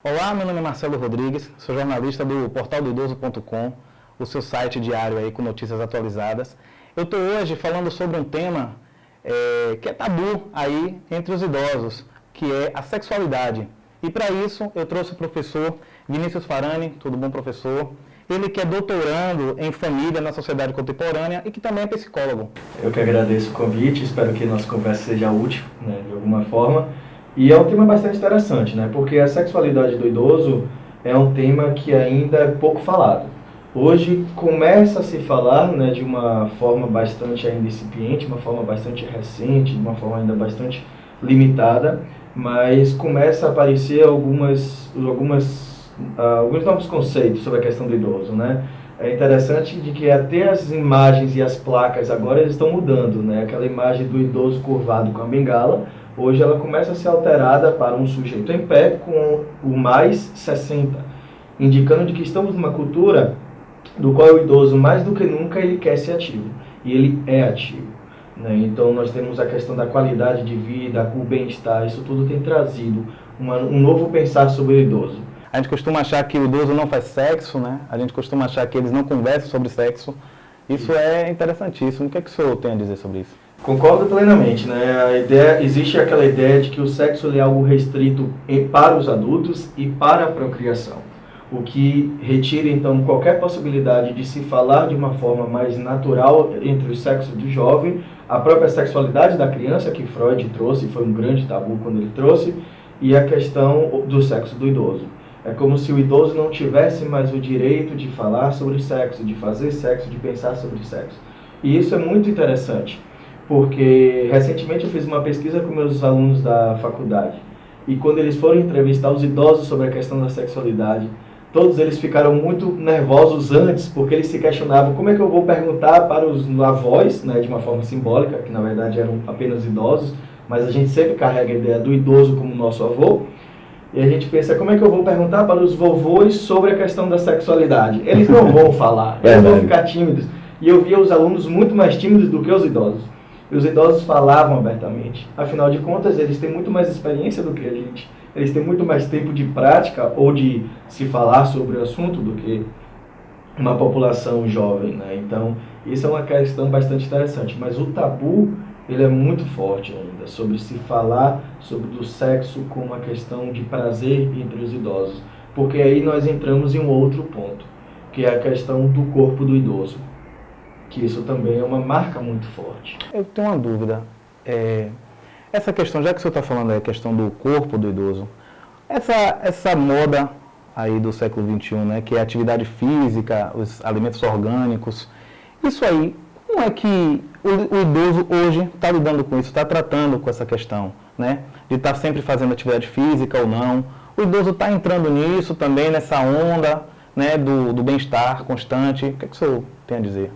Olá, meu nome é Marcelo Rodrigues, sou jornalista do portaldoidoso.com, o seu site diário aí com notícias atualizadas. Eu estou hoje falando sobre um tema que é tabu aí entre os idosos, que é a sexualidade. E para isso eu trouxe o professor Vinícius Farani. Tudo bom, professor? Ele que é doutorando em família na sociedade contemporânea e que também é psicólogo. Eu que agradeço o convite, espero que nossa conversa seja útil, de alguma forma. E é um tema bastante interessante, porque a sexualidade do idoso é um tema que ainda é pouco falado. Hoje começa a se falar de uma forma bastante ainda incipiente, uma forma bastante recente, de uma forma ainda bastante limitada, mas começa a aparecer alguns novos conceitos sobre a questão do idoso, É interessante de que até as imagens e as placas agora estão mudando, Aquela imagem do idoso curvado com a bengala, hoje ela começa a ser alterada para um sujeito em pé com o mais 60, indicando de que estamos numa cultura do qual o idoso, mais do que nunca, ele quer ser ativo, e ele é ativo. Então nós temos a questão da qualidade de vida, o bem-estar, isso tudo tem trazido um novo pensar sobre o idoso. A gente costuma achar que o idoso não faz sexo, A gente costuma achar que eles não conversam sobre sexo. Isso é interessantíssimo. O que é que o senhor tem a dizer sobre isso? Concordo plenamente, existe aquela ideia de que o sexo é algo restrito para os adultos e para a procriação, o que retira então qualquer possibilidade de se falar de uma forma mais natural entre o sexo do jovem, a própria sexualidade da criança que Freud trouxe, foi um grande tabu quando ele trouxe, e a questão do sexo do idoso. É como se o idoso não tivesse mais o direito de falar sobre sexo, de fazer sexo, de pensar sobre sexo. E isso é muito interessante, porque recentemente eu fiz uma pesquisa com meus alunos da faculdade, e quando eles foram entrevistar os idosos sobre a questão da sexualidade, todos eles ficaram muito nervosos antes, porque eles se questionavam como é que eu vou perguntar para os avós, de uma forma simbólica, que na verdade eram apenas idosos, mas a gente sempre carrega a ideia do idoso como nosso avô, e a gente pensa, como é que eu vou perguntar para os vovôs sobre a questão da sexualidade? Eles não vão falar, eles vão ficar tímidos. E eu via os alunos muito mais tímidos do que os idosos. E os idosos falavam abertamente. Afinal de contas, eles têm muito mais experiência do que a gente. Eles têm muito mais tempo de prática ou de se falar sobre o assunto do que uma população jovem, Então, isso é uma questão bastante interessante. Mas o tabu, ele é muito forte ainda, sobre se falar sobre o sexo como uma questão de prazer entre os idosos. Porque aí nós entramos em um outro ponto, que é a questão do corpo do idoso. Que isso também é uma marca muito forte. Eu tenho uma dúvida. Essa questão, já que o senhor está falando a questão do corpo do idoso, essa moda aí do século XXI, que é a atividade física, os alimentos orgânicos, isso aí, como é que o idoso hoje está lidando com isso, está tratando com essa questão, de estar sempre fazendo atividade física ou não? O idoso está entrando nisso também, nessa onda, do bem-estar constante? O que é que o senhor tem a dizer?